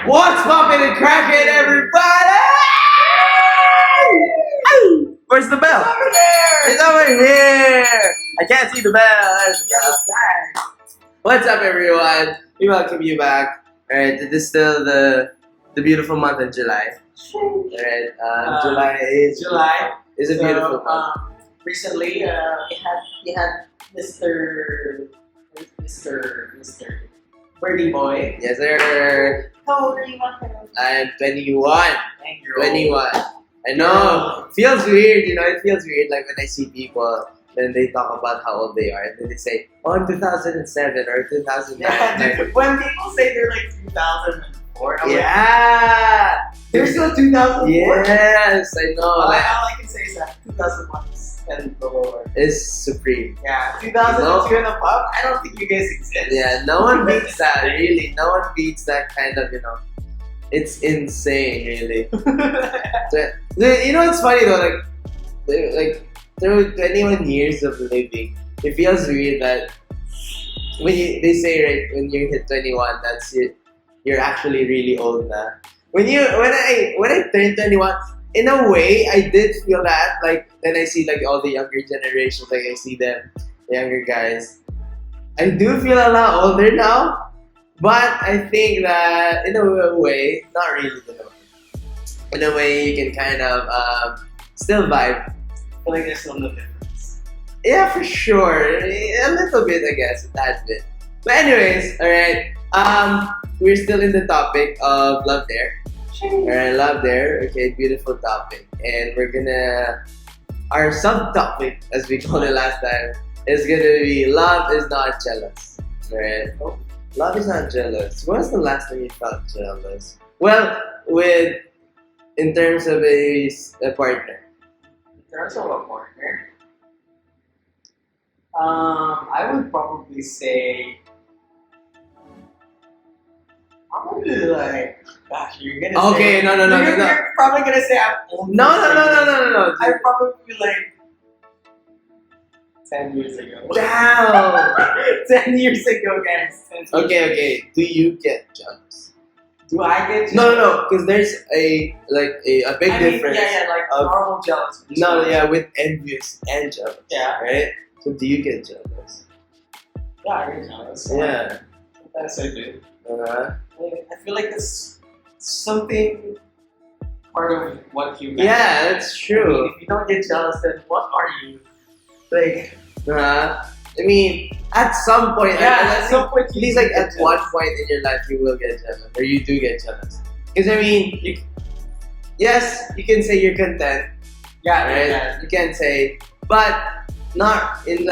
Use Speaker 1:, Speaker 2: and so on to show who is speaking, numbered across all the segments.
Speaker 1: What's poppin' and crackin', everybody? Where's the bell?
Speaker 2: Over there!
Speaker 1: It's over here. I can't see the bell. There's the bell. What's up, everyone? We welcome you back. Alright, it is still the beautiful month of July. Alright, July is a beautiful month.
Speaker 2: Recently, we had Mr. Birdie Boy.
Speaker 1: Yes, sir.
Speaker 2: How old are you, Michael?
Speaker 1: I'm 21.
Speaker 2: And you're
Speaker 1: 21. I know. Feels weird, It feels weird like when I see people, then they talk about how old they are, and then they say, oh, in 2007 or 2009.
Speaker 2: Yeah, dude, when people say they're like 2004, I'm like,
Speaker 1: Yeah!
Speaker 2: they're still 2004?
Speaker 1: Yes, I know.
Speaker 2: All
Speaker 1: Like,
Speaker 2: I can say is that 2001 and lower.
Speaker 1: it's supreme.
Speaker 2: Yeah, 2002 and above, I don't think you guys exist.
Speaker 1: Yeah, no one beats that, really. No one beats that kind of, It's insane, really. You know what's funny though? Like through 21 years of living, it feels weird that they say right when you hit 21, that's it. You're actually really old now. When I turned 21, in a way, I did feel that. Like then I see like all the younger generations, like I see them, the younger guys. I do feel a lot older now, but I think that in a way, not really in a way, you can kind of still vibe.
Speaker 2: I feel like there's still no difference.
Speaker 1: Yeah, for sure. A little bit, I guess, a tad bit. But anyways, alright. We're still in the topic of Love Dare. Alright, Love Dare. Okay, beautiful topic. And we're gonna... Our subtopic, as we called it last time, is gonna be Love is not jealous. Alright? Love is not jealous. When was the last time you felt jealous? Well, in terms of a partner.
Speaker 2: In terms of a partner, I would probably say, gosh, you're gonna
Speaker 1: Okay,
Speaker 2: say,
Speaker 1: no.
Speaker 2: You're probably gonna say I'm old.
Speaker 1: No.
Speaker 2: I probably like 10 years ago.
Speaker 1: Damn.
Speaker 2: 10 years ago, guys. 10 years ago.
Speaker 1: Okay. Do you get jealous?
Speaker 2: Do I get jealous?
Speaker 1: No, because there's a big difference.
Speaker 2: Yeah, like
Speaker 1: of-
Speaker 2: normal jealous.
Speaker 1: No, yeah, with envious and jealous.
Speaker 2: Yeah.
Speaker 1: Right? So do you get jealous?
Speaker 2: Yeah, I get jealous.
Speaker 1: Yeah.
Speaker 2: Sometimes I do.
Speaker 1: Uh-huh.
Speaker 2: I feel like it's something part of what you
Speaker 1: Yeah, that's true.
Speaker 2: If you don't get jealous, then what are you? Like,
Speaker 1: I mean, at some point,
Speaker 2: at some point,
Speaker 1: at least like at one point in your life, you will get jealous, or you do get jealous. Because I mean, yes, you can say you're content, right?
Speaker 2: Yeah.
Speaker 1: You can say, but not in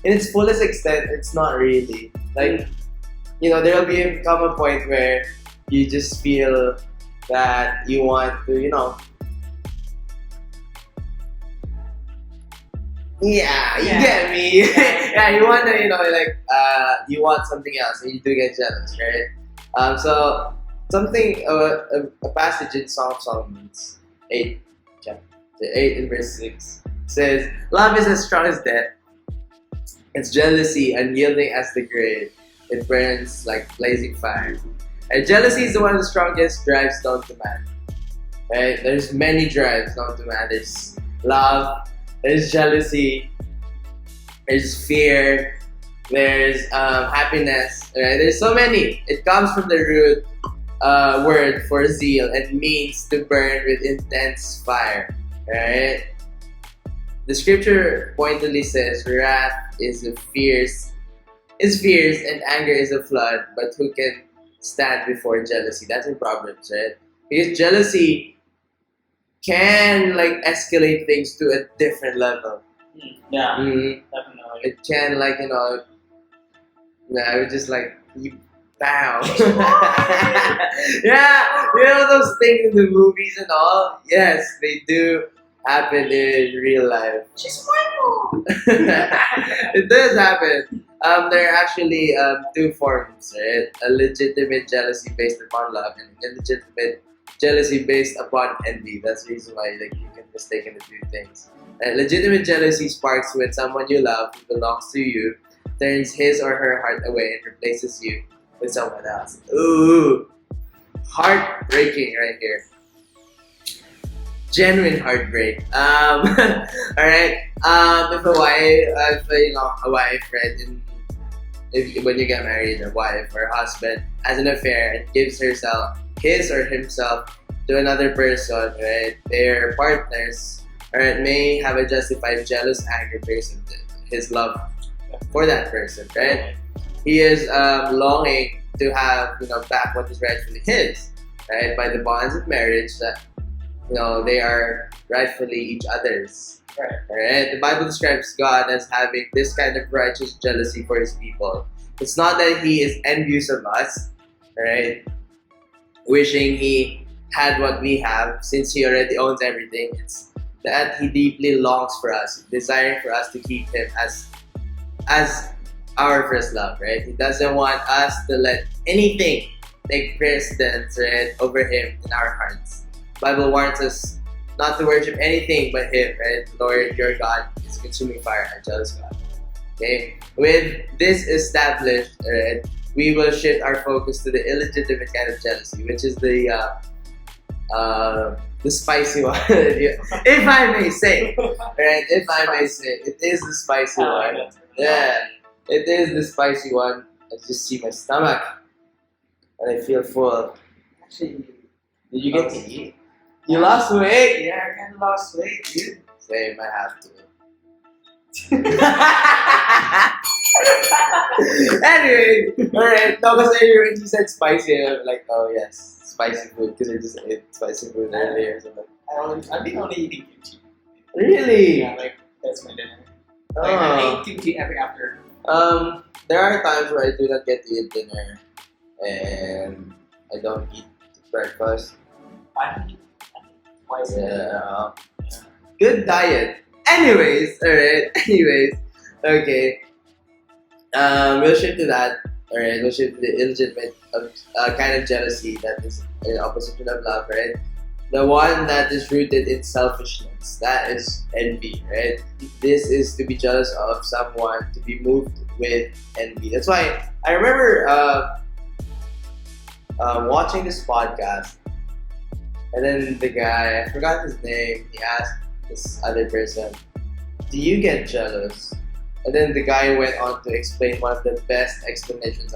Speaker 1: its fullest extent. It's not really like there will come a point where you just feel that you want to Yeah, you get me. Yeah, you want to, you want something else, and you do get jealous, right? So something, a passage in Song of Solomon, 8 and verse 6 says, "Love is as strong as death. Its jealousy unyielding as the grave. It burns like blazing fire." And jealousy is one of the strongest drives known to man. Right? There's many drives known to man. There's love. There's jealousy, there's fear, there's happiness, right? There's so many. It comes from the root word for zeal and means to burn with intense fire, right? The scripture pointedly says, wrath is fierce and anger is a flood, but who can stand before jealousy? That's in Proverbs, right? Because jealousy can escalate things to a different level.
Speaker 2: Yeah,
Speaker 1: Mm-hmm.
Speaker 2: definitely.
Speaker 1: It can I would just you bow. Yeah, those things in the movies and all. Yes, they do happen in real life.
Speaker 2: She's my
Speaker 1: It does happen. There are actually two forms, right? A legitimate jealousy based upon love and an illegitimate jealousy based upon envy. That's the reason why you can mistake the two things. Legitimate jealousy sparks when someone you love who belongs to you turns his or her heart away and replaces you with someone else. Ooh, heartbreaking right here. Genuine heartbreak. All right. If a wife, a wife, right, when you get married, a wife or a husband has an affair and gives his or himself to another person, right? Their partners, right, may have a justified jealous anger based on his love for that person, right? He is longing to have back what is rightfully his, right? By the bonds of marriage that they are rightfully each other's. Right? The Bible describes God as having this kind of righteous jealousy for his people. It's not that he is envious of us, right? Wishing he had what we have since he already owns everything. It's that he deeply longs for us, desiring for us to keep him as our first love, right? He doesn't want us to let anything take precedence, right, over him in our hearts. Bible warns us not to worship anything but him, right? Lord, your God is a consuming fire and jealous God. Okay? With this established, right, we will shift our focus to the illegitimate kind of jealousy, which is the spicy one. If I may say, right? If I may say, it is the spicy one. Yeah, it is the spicy one. I just see my stomach and I feel full.
Speaker 2: Actually,
Speaker 1: did you get to eat? You lost weight?
Speaker 2: Yeah, I kind of lost weight, dude.
Speaker 1: Same, I have to. Anyway, alright. No, because when you said spicy, I'm like, oh yes, spicy food, because I just ate spicy food earlier. So
Speaker 2: I've been only eating kimchi.
Speaker 1: Really?
Speaker 2: Yeah, like that's my dinner. Like, I eat kimchi every afternoon.
Speaker 1: There are times where I do not get to eat dinner, and I don't eat breakfast.
Speaker 2: I eat twice a day.
Speaker 1: Yeah. Good diet. Anyways, alright. Okay. We'll shift to that. Alright, we'll shift to the illegitimate kind of jealousy that is in opposition of love, right? The one that is rooted in selfishness. That is envy, right? This is to be jealous of someone, to be moved with envy. That's why I remember watching this podcast, and then the guy, I forgot his name, he asked this other person, do you get jealous? And then the guy went on to explain one of the best explanations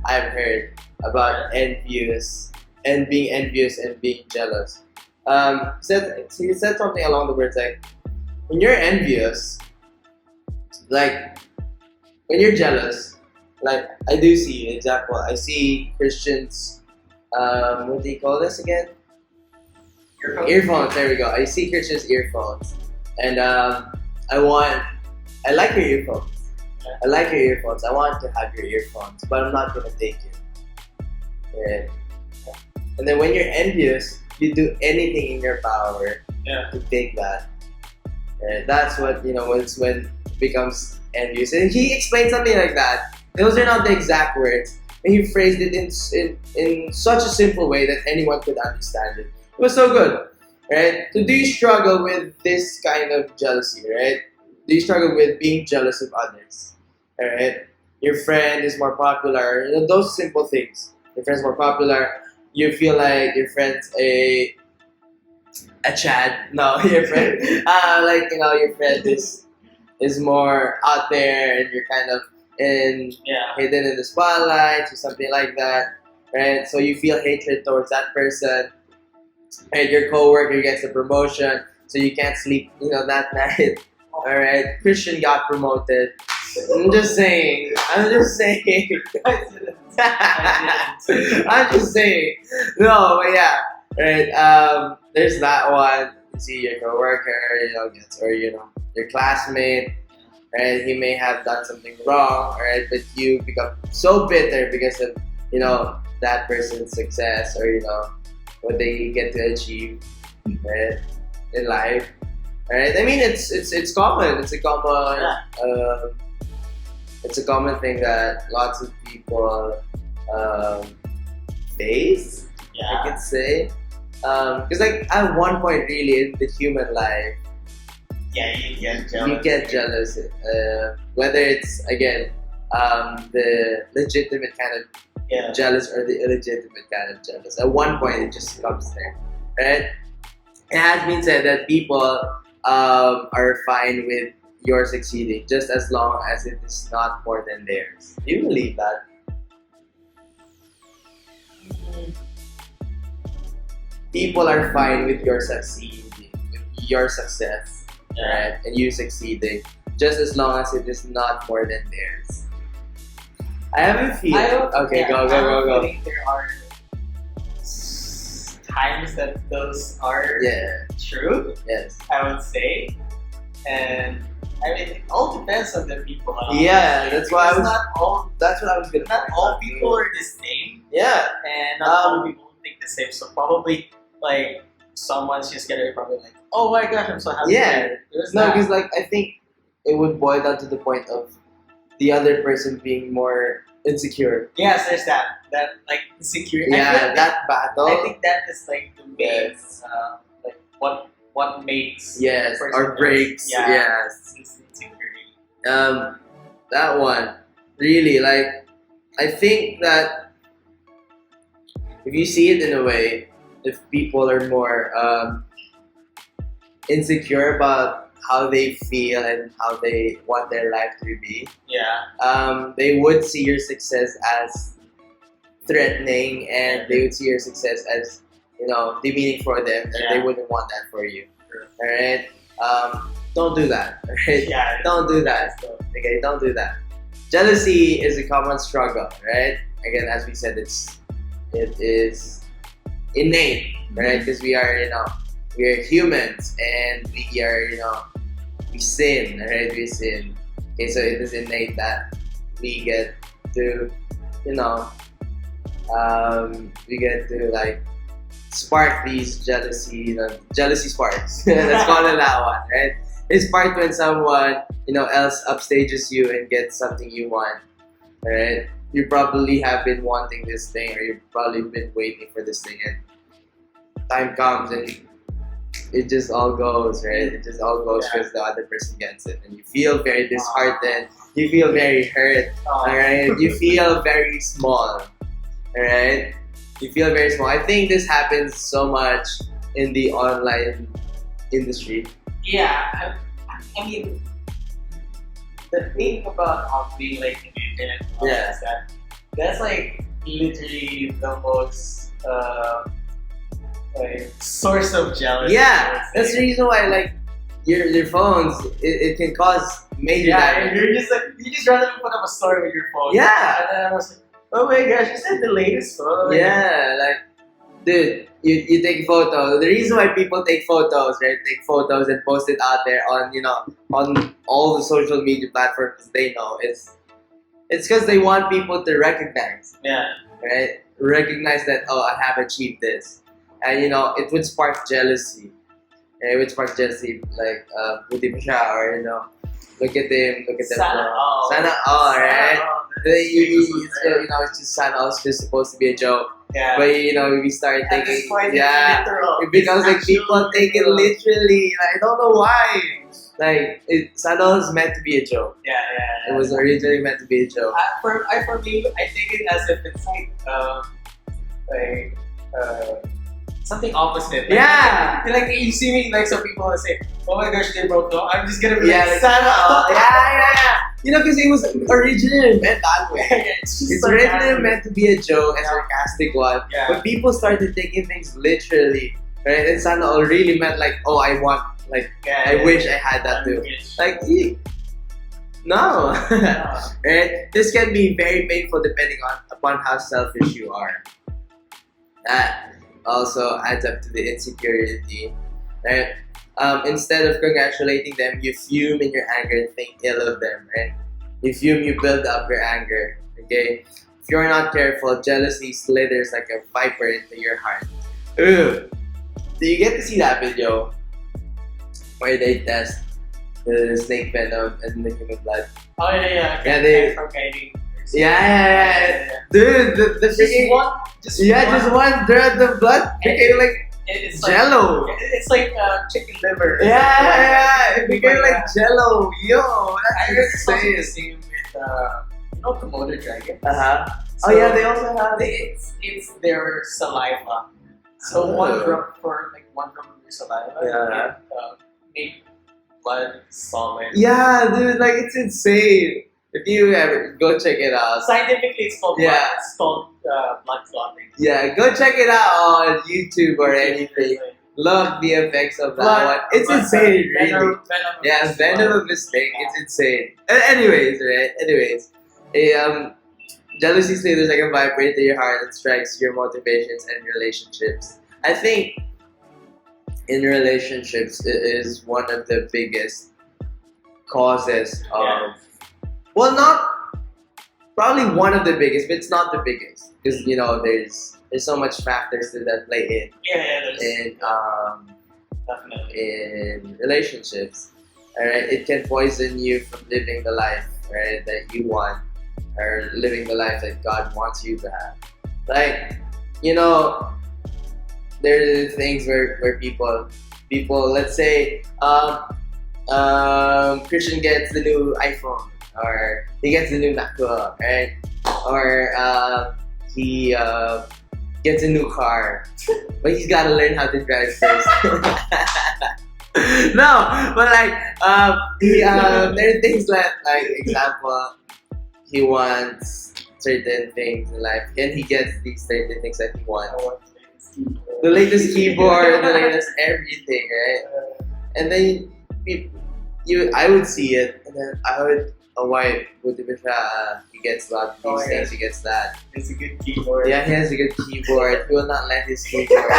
Speaker 1: I've heard about envious and being envious and being jealous. He said something along the words like, when you're envious, like when you're jealous, like I do see an example. I see Christians, what do you call this again? Earphones. There we go. I see Christians' earphones, and I like your earphones. I like your earphones. I want to have your earphones, but I'm not gonna take it. Yeah. And then when you're envious, you do anything in your power to take that. And that's what it's when it becomes envious. And he explained something like that. Those are not the exact words, but he phrased it in such a simple way that anyone could understand it. It was so good, right? So do you struggle with this kind of jealousy, right? Do you struggle with being jealous of others, right? Your friend is more popular, those simple things. Your friend's more popular, you feel like your friend's a Chad. No, your friend, your friend is more out there, and you're kind of hidden in the spotlight or something like that, right? So you feel hatred towards that person. And your coworker gets a promotion, so you can't sleep, that night. All right, Christian got promoted. I'm just saying. I'm just saying. No, but yeah, right. There's that one. You see your coworker, or your classmate, right? He may have done something wrong, right? But you become so bitter because of that person's success, or what they get to achieve, right, in life, right? I mean, it's common. It's a common thing that lots of people face. I could say, because at one point, really, in the human life,
Speaker 2: you get jealous.
Speaker 1: You get jealous, whether it's again the legitimate kind of
Speaker 2: Yeah.
Speaker 1: jealous or the illegitimate kind of jealous. At one point, it just comes there, right? It has been said that people are fine with your succeeding just as long as it is not more than theirs. Do you believe that? People are fine with your succeeding, with your success, right? And you succeeding, just as long as it is not more than theirs. I have a feeling. Okay,
Speaker 2: I
Speaker 1: go.
Speaker 2: think there are times that those are
Speaker 1: Yeah.
Speaker 2: true,
Speaker 1: Yes.
Speaker 2: I would say. And I mean, it all depends on the people.
Speaker 1: Yeah, that's why I
Speaker 2: Because
Speaker 1: was. That's what I was gonna.
Speaker 2: not all people are the same,
Speaker 1: Yeah.
Speaker 2: and not all people think the same. So probably like someone's just gonna be probably like, oh my gosh, I'm so happy.
Speaker 1: Yeah.
Speaker 2: There's
Speaker 1: No,
Speaker 2: that.
Speaker 1: because like I think it would boil down to the point of the other person being more insecure.
Speaker 2: Yes, there's that. That like insecurity.
Speaker 1: Yeah, that battle.
Speaker 2: I think that is like the main,
Speaker 1: Yes.
Speaker 2: like what makes
Speaker 1: Yes,
Speaker 2: the person
Speaker 1: or breaks.
Speaker 2: Yeah.
Speaker 1: Yes.
Speaker 2: It's insecurity.
Speaker 1: That one really like. I think that if you see it in a way, if people are more insecure about how they feel and how they want their life to be,
Speaker 2: Yeah.
Speaker 1: they would see your success as threatening, and they would see your success as demeaning for them, and they
Speaker 2: Yeah.
Speaker 1: wouldn't want that for you.
Speaker 2: True.
Speaker 1: All right, don't do that. All right,
Speaker 2: Yeah.
Speaker 1: don't do that. Okay, don't do that. Jealousy is a common struggle, right? Again, as we said, it is innate, right? Because we are humans, and we are we sin, right? We sin. Okay, so it is innate that we get to we get to like spark these jealousy sparks. Let's call it that one, right? It's sparked when someone else upstages you and gets something you want, right? You probably have been wanting this thing, or you've probably been waiting for this thing, and time comes and it just all goes, right? It just all goes because the other person gets it, and you feel very disheartened. You feel very hurt. All right, you feel very small. All right, you feel very small. I think this happens so much in the online industry.
Speaker 2: Yeah. I mean, the thing about being like in the internet is that that's like literally the most like source of jealousy.
Speaker 1: Yeah, that's the reason why like your phones it can cause major
Speaker 2: Yeah,
Speaker 1: damage.
Speaker 2: you just randomly put up a story with your phone.
Speaker 1: Yeah.
Speaker 2: And then I was like, oh my gosh, is that the latest photo?
Speaker 1: Yeah, like, dude, you take photos. The reason why people take photos, right? Take photos and post it out there on, on all the social media platforms they know it's because they want people to recognize,
Speaker 2: Yeah.
Speaker 1: right? Recognize that, oh, I have achieved this. And, it would spark jealousy. And it would spark jealousy, like, buti pa siya, or, look at them.
Speaker 2: Sana all.
Speaker 1: Sana all, right?
Speaker 2: Sana
Speaker 1: It's just Sana all is just supposed to be a joke.
Speaker 2: Yeah.
Speaker 1: But we start
Speaker 2: At
Speaker 1: taking,
Speaker 2: this point,
Speaker 1: yeah,
Speaker 2: it's literal.
Speaker 1: it becomes like
Speaker 2: It's
Speaker 1: people
Speaker 2: actually
Speaker 1: take it
Speaker 2: literal.
Speaker 1: literally. Like, I don't know why. Like Sana all is meant to be a joke.
Speaker 2: Yeah.
Speaker 1: It was originally meant to be a joke.
Speaker 2: For me, I take it as if it's like something opposite. Like,
Speaker 1: Yeah.
Speaker 2: Like you see me, like some people will say, "Oh my gosh, they broke up." I'm just gonna be
Speaker 1: Yeah,
Speaker 2: like,
Speaker 1: like,
Speaker 2: "Sana all."
Speaker 1: yeah. Because it was originally meant that way.
Speaker 2: It's just
Speaker 1: It's
Speaker 2: sarcastic.
Speaker 1: originally meant to be a joke, a sarcastic one.
Speaker 2: Yeah.
Speaker 1: But people started taking things literally, right? And Sana all really meant like, oh, I want, like,
Speaker 2: Yeah,
Speaker 1: I wish I had that too. Like, no. Right? This can be very painful depending upon how selfish you are. That also adds up to the insecurity, right? Instead of congratulating them, you fume in your anger and think ill of them, right? You fume, you build up your anger, okay? If you're not careful, jealousy slithers like a viper into your heart. Ugh. Do you get to see that video where they test the snake venom and the human blood?
Speaker 2: Oh yeah.
Speaker 1: Yeah, they-
Speaker 2: from guiding.
Speaker 1: Yeah. Dude, the freaking...
Speaker 2: Just
Speaker 1: one drop of blood became like
Speaker 2: It's
Speaker 1: jello.
Speaker 2: Like, it's like chicken liver.
Speaker 1: Yeah, it became like jello. Yo,
Speaker 2: I
Speaker 1: that's
Speaker 2: heard it's also the
Speaker 1: insane.
Speaker 2: same with no Komodo dragons.
Speaker 1: Oh yeah, they also have.
Speaker 2: It's their saliva. So
Speaker 1: Oh.
Speaker 2: one drop one from your saliva
Speaker 1: Yeah.
Speaker 2: can make blood solid.
Speaker 1: Yeah, dude, like it's insane. If you ever go check it out.
Speaker 2: Scientifically, it's called
Speaker 1: Yeah.
Speaker 2: blood clotting.
Speaker 1: Yeah, go check it out on YouTube or anything. Love the effects of that one. It's insane, really.
Speaker 2: Venom
Speaker 1: Yeah, venom of mistake. It's insane. Anyways, right? Anyways, jealousy slithers like a viper into your heart and strikes your motivations and relationships. I think in relationships it is one of the biggest causes of.
Speaker 2: Yeah.
Speaker 1: Well, not probably one of the biggest, but it's not the biggest because there's so much factors that play
Speaker 2: there's
Speaker 1: in
Speaker 2: definitely.
Speaker 1: in relationships. Alright, it can poison you from living the life, right, that you want, or living the life that God wants you to have. Like, there are things where people, let's say, Christian gets the new iPhone, or he gets the new MacBook, right? Or he gets a new car, but he's got to learn how to drive first. No, but there are things like example, he wants certain things in life, and he gets these certain things that he wants. The latest keyboard, the latest everything, right? And then I would see it, and then I would, why would he gets a lot of these things, he gets that.
Speaker 2: It's a good keyboard.
Speaker 1: Yeah, he has a good keyboard. He will not let his keyboard.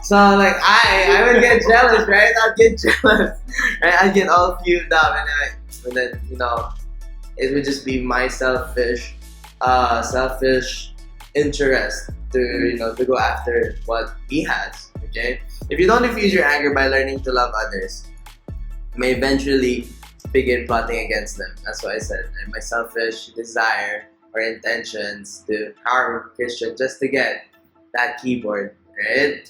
Speaker 1: So like I would get jealous, right? I'd get jealous, right? I'd get all fumed up, and then it would just be my selfish interest to go after what he has. Okay, if you don't diffuse your anger by learning to love others, you may eventually begin plotting against them. That's what I said. And my selfish desire or intentions to harm Christian just to get that keyboard, right?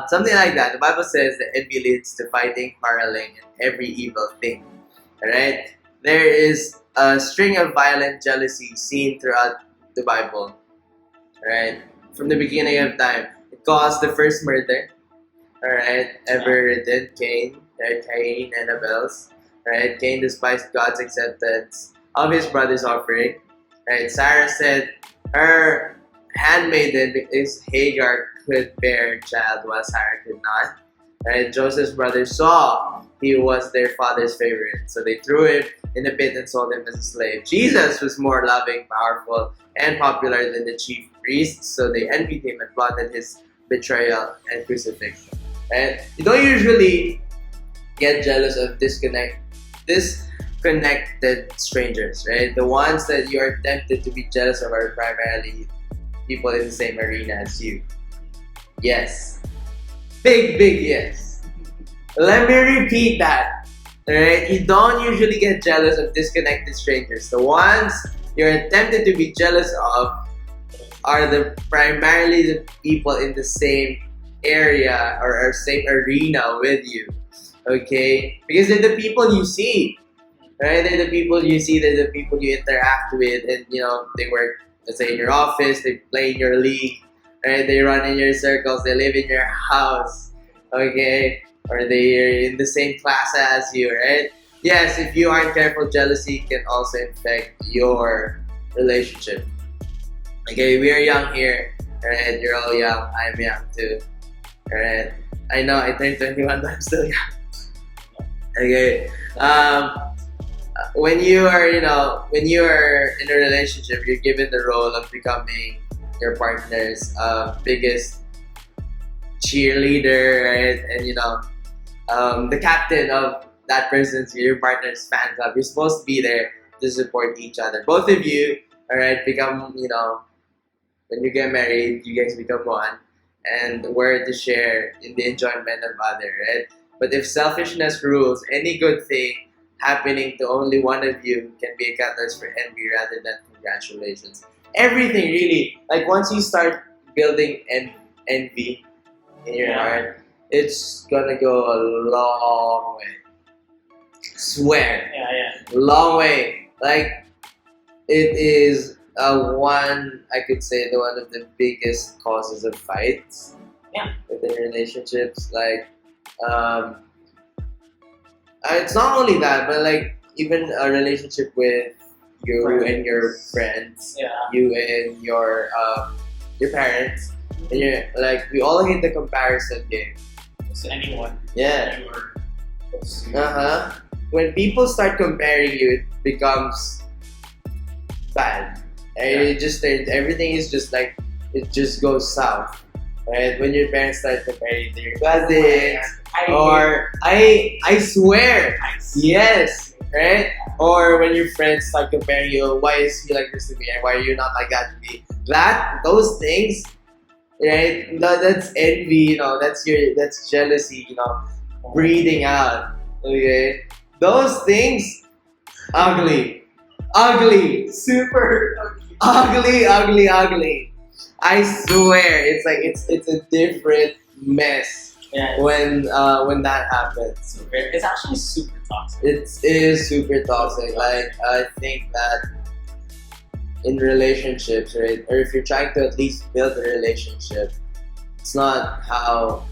Speaker 1: Something like that. The Bible says that envy leads to fighting, quarreling, and every evil thing. Alright? There is a string of violent jealousy seen throughout the Bible. Alright? From the beginning of time. It caused the first murder. Alright? Ever written. Cain and Abel's. Right? Cain despised God's acceptance of his brother's offering. Right? Sarah said her handmaiden, because Hagar could bear a child while Sarah could not. Right? Joseph's brothers saw he was their father's favorite, so they threw him in a pit and sold him as a slave. Jesus was more loving, powerful, and popular than the chief priests, so they envied him and plotted his betrayal and crucifixion. Right? You don't usually get jealous of disconnected strangers, right? The ones that you are tempted to be jealous of are primarily people in the same arena as you. Yes. Big yes. Let me repeat that. Alright? You don't usually get jealous of disconnected strangers. The ones you're tempted to be jealous of are primarily the people in the same area or same arena with you. Okay? Because they're the people you see. Right? They're the people you see, they're the people you interact with, and they work, let's say, in your office, they play in your league, right? They run in your circles, they live in your house, okay? Or they're in the same class as you, right? Yes, if you aren't careful, jealousy can also infect your relationship. Okay, we are young here, right? You're all young, I'm young too, right? I know I turned 21, but I'm still young. Okay, when you are in a relationship, you're given the role of becoming your partner's biggest cheerleader, right? And the captain of your partner's fan club. You're supposed to be there to support each other. Both of you, alright, become, when you get married, you guys become one, and we're to share in the enjoyment of other, right? But if selfishness rules, any good thing happening to only one of you can be a catalyst for envy rather than congratulations. Everything really, like once you start building envy in your heart, it's gonna go a long way. Swear.
Speaker 2: Yeah.
Speaker 1: Long way. Like it is one, I could say, the one of the biggest causes of fights.
Speaker 2: Yeah.
Speaker 1: Within relationships, like it's not only that, but like even a relationship with you
Speaker 2: Friends.
Speaker 1: and your friends,
Speaker 2: Yeah.
Speaker 1: you and your parents, and you're like we all hate the comparison game.
Speaker 2: To anyone.
Speaker 1: Yeah.
Speaker 2: You were close to.
Speaker 1: When people start comparing you, it becomes bad. And it just everything is just like it just goes south. Right? When your parents start comparing to your cousins, or I swear, yes, right? Or when your friends start comparing you, why is he like this to me and why are you not like that to me? Those things, right? That's envy, that's jealousy, breathing out. Okay, those things, ugly,
Speaker 2: Super
Speaker 1: ugly. I swear, it's like it's a different mess
Speaker 2: Yeah.
Speaker 1: when that happens.
Speaker 2: Super. It's actually super toxic.
Speaker 1: It is super toxic. Like I think that in relationships, right, or if you're trying to at least build a relationship, it's not how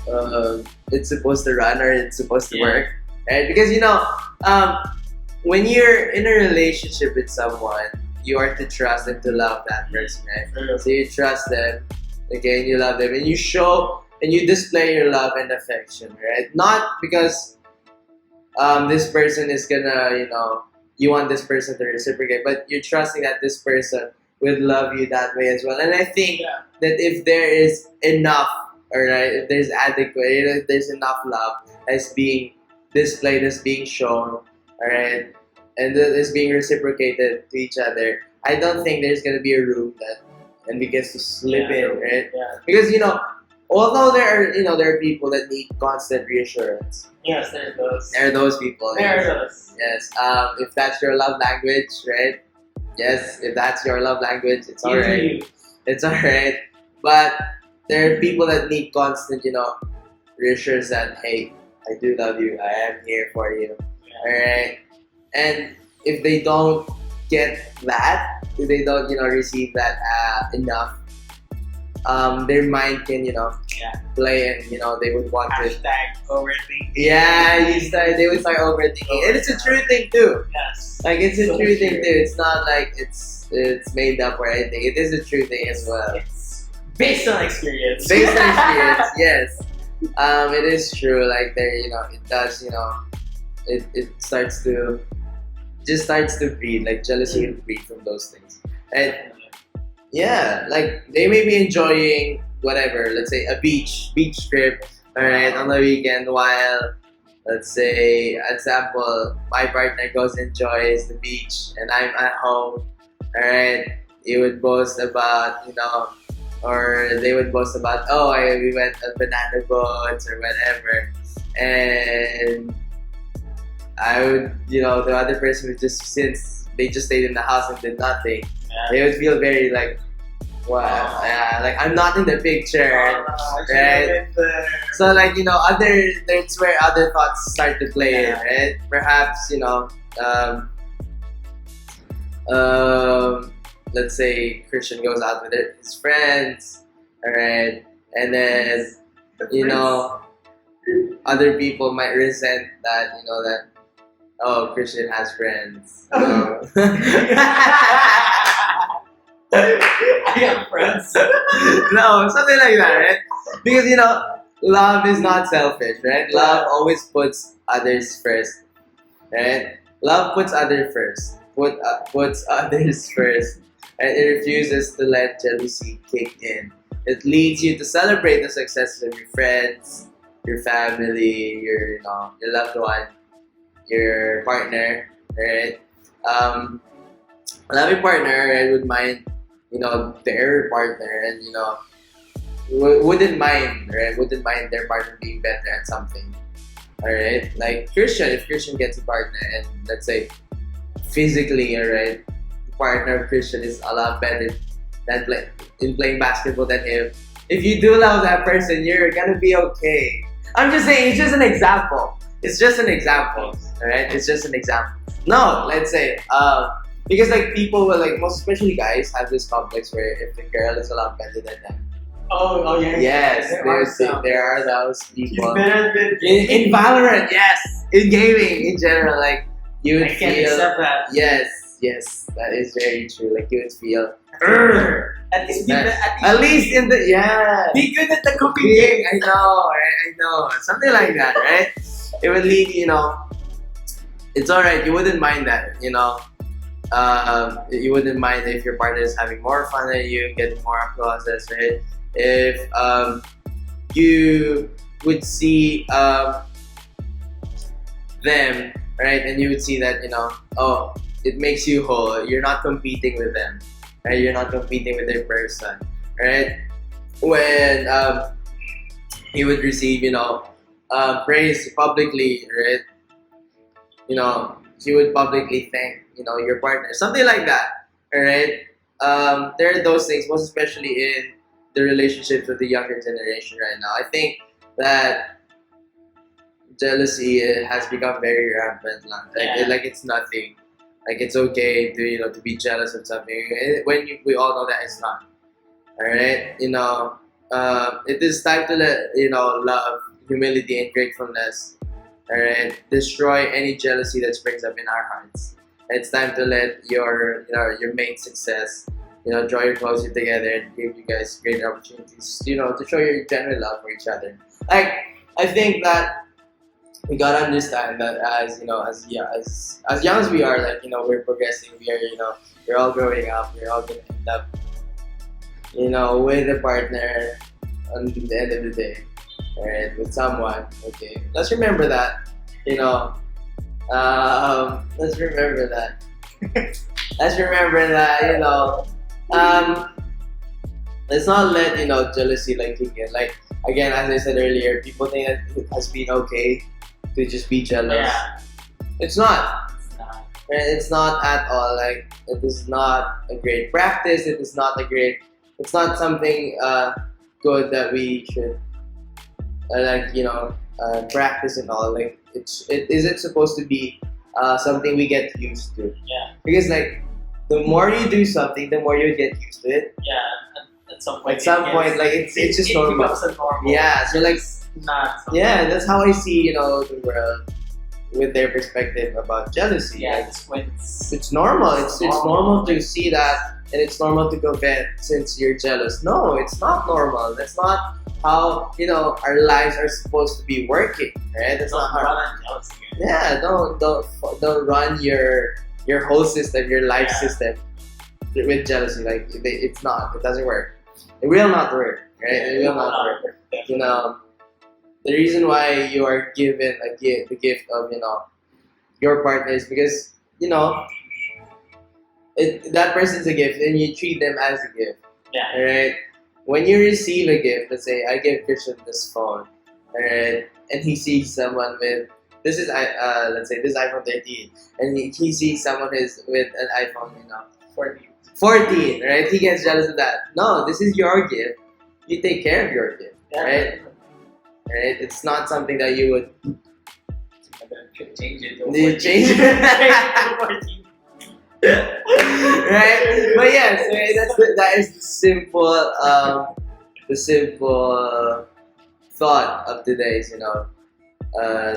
Speaker 1: it's supposed to run or it's supposed to
Speaker 2: Yeah.
Speaker 1: work, right? Because when you're in a relationship with someone, you are to trust and to love that person, right? So you trust them, okay, and you love them, and you show and you display your love and affection, right? Not because this person is gonna, you want this person to reciprocate, but you're trusting that this person will love you that way as well. And I think
Speaker 2: Yeah.
Speaker 1: that if there is enough, alright, if there's adequate, if there's enough love as being displayed, as being shown, alright, and that is being reciprocated to each other, I don't think there's gonna be a room that and begins to slip in, right?
Speaker 2: Yeah.
Speaker 1: Because although there are people that need constant reassurance,
Speaker 2: Yes, there's those.
Speaker 1: there are those people.
Speaker 2: There are those.
Speaker 1: Yes. If that's your love language, right? Yes. If that's your love language, it's
Speaker 2: You do
Speaker 1: alright.
Speaker 2: you.
Speaker 1: It's alright. But there are people that need constant, reassurance that hey, I do love you. I am here for you.
Speaker 2: Yeah.
Speaker 1: Alright. And if they don't get that, if they don't, receive that enough, their mind can, play and, they would want to.
Speaker 2: Hashtag overthinking.
Speaker 1: Yeah, they would start overthinking. And it's a true thing too.
Speaker 2: Yes.
Speaker 1: Like it's a
Speaker 2: So
Speaker 1: true thing
Speaker 2: true.
Speaker 1: too. It's not like it's made up or anything. It is a true thing as well.
Speaker 2: It's based on experience.
Speaker 1: Based on experience, yes. It is true. Like there, it does, it starts to breed, like jealousy will breed from those things. And yeah, like they may be enjoying whatever, let's say a beach trip, alright, on the weekend while let's say example, my partner goes and enjoys the beach and I'm at home, alright, he would boast about, or they would boast about, we went on banana boats or whatever, and I would, the other person would just, since they just stayed in the house and did nothing, they would feel very like, wow, yeah, like I'm not in the picture, right? So like, that's where other thoughts start to play in, right? Perhaps, let's say Christian goes out with his friends, alright, and then, other people might resent that, that, Christian has friends.
Speaker 2: I got friends.
Speaker 1: No, something like that, right? Because, love is not selfish, right? Love always puts others first, right? Love puts others first. Puts others first. And it refuses to let jealousy kick in. It leads you to celebrate the successes of your friends, your family, your loved one, your partner, right? A loving partner, right, would mind, their partner, and wouldn't mind their partner being better at something. Alright? Like Christian, if Christian gets a partner and let's say physically, alright, the partner of Christian is a lot better than playing basketball than him. If you do love that person, you're gonna be okay. I'm just saying, it's just an example. It's just an example. Alright? It's just an example. No, let's say, because like people will like most especially guys have this complex where if the girl is a lot better than them.
Speaker 2: Oh yeah.
Speaker 1: Yes,
Speaker 2: some.
Speaker 1: there are those
Speaker 2: He's
Speaker 1: people.
Speaker 2: better than
Speaker 1: In Valorant, yes. In gaming, in general, like you would
Speaker 2: I can't
Speaker 1: feel.
Speaker 2: accept that.
Speaker 1: Yes, that is very true. Like you would feel.
Speaker 2: At least,
Speaker 1: At least in the
Speaker 2: be good at the cooking
Speaker 1: Yeah,
Speaker 2: game.
Speaker 1: I know, something like that, right? It would lead, it's all right. You wouldn't mind that, you wouldn't mind if your partner is having more fun than you, getting more applauses, right? If you would see them, right, and you would see that oh, it makes you whole. You're not competing with them, right? You're not competing with their person, right? When you would receive praise publicly, right? You would publicly thank your partner, something like that, all right? There are those things, most especially in the relationships with the younger generation right now. I think that jealousy has become very rampant. Like it's nothing. Like it's okay to to be jealous of something when we all know that it's not. All right, it is time to let love, humility, and gratefulness. All right, destroy any jealousy that springs up in our hearts. It's time to let your mate's success draw you closer together and give you guys great opportunities, to show your genuine love for each other. Like, I think that we gotta understand that as young as we are, like, we're progressing, we're all growing up, we're all gonna end up, with a partner on the end of the day, right? With someone, okay? Let's remember that, let's remember that. Let's remember that, let's not let jealousy like kick in. Like again, as I said earlier, people think that it has been okay to just be jealous.
Speaker 2: Yeah.
Speaker 1: It's not.
Speaker 2: It's not.
Speaker 1: Right? It's not at all. Like it is not a great practice. It is not a great. It's not something good that we should practice and all. Like it isn't supposed to be something we get used to.
Speaker 2: Yeah.
Speaker 1: Because like the more you do something, the more you get used to it.
Speaker 2: Yeah. At some point.
Speaker 1: At some point, like it's just normal.
Speaker 2: Becomes a normal.
Speaker 1: Yeah. So like.
Speaker 2: Not something.
Speaker 1: Yeah, that's how I see the world with their perspective about jealousy.
Speaker 2: Yeah,
Speaker 1: Like,
Speaker 2: it's
Speaker 1: normal. It's normal to see that, and it's normal to go vent since you're jealous. No, it's not normal. That's not how our lives are supposed to be working. Right? That's not how.
Speaker 2: Run on jealousy.
Speaker 1: Yeah, don't run your whole system, your life system with jealousy. Like it's not. It doesn't work. It will not work. Right? It will not work. The reason why you are given the gift of your partner is because that person's a gift and you treat them as a gift.
Speaker 2: Yeah.
Speaker 1: Alright. When you receive a gift, let's say I give Christian this phone, alright, and he sees someone with let's say this iPhone 13, and he sees someone is with an iPhone 14, right? He gets jealous of that. No, this is your gift. You take care of your gift, right? Right? It's not something that you would
Speaker 2: change it.
Speaker 1: You change it. Right? But yes, right? that is the simple thought of today's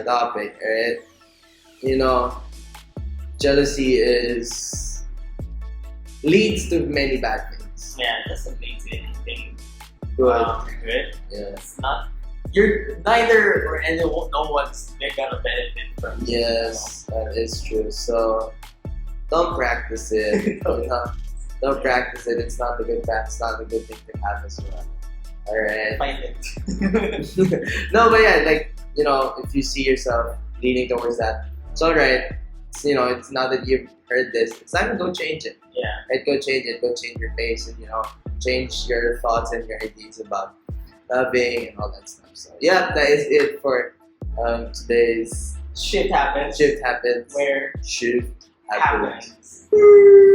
Speaker 1: topic, right? Jealousy leads to many bad things.
Speaker 2: Yeah, it doesn't lead to anything
Speaker 1: Good.
Speaker 2: good.
Speaker 1: Yeah.
Speaker 2: It's not. You're neither or anyone. No one's gonna benefit from it.
Speaker 1: Yes, that is true. So don't practice it. Don't practice it. It's not a good practice. It's not a good thing to have as well. All right.
Speaker 2: Find it.
Speaker 1: No, but yeah, like if you see yourself leaning towards that, it's all right. It's now that you've heard this, it's time to go change it.
Speaker 2: Yeah.
Speaker 1: Right? Go change it. Go change your face, and change your thoughts and your ideas about loving and all that stuff. So yeah, that is it for today's
Speaker 2: Shit happens.
Speaker 1: Shift Happens.
Speaker 2: Where
Speaker 1: Shift Happens.
Speaker 2: happens.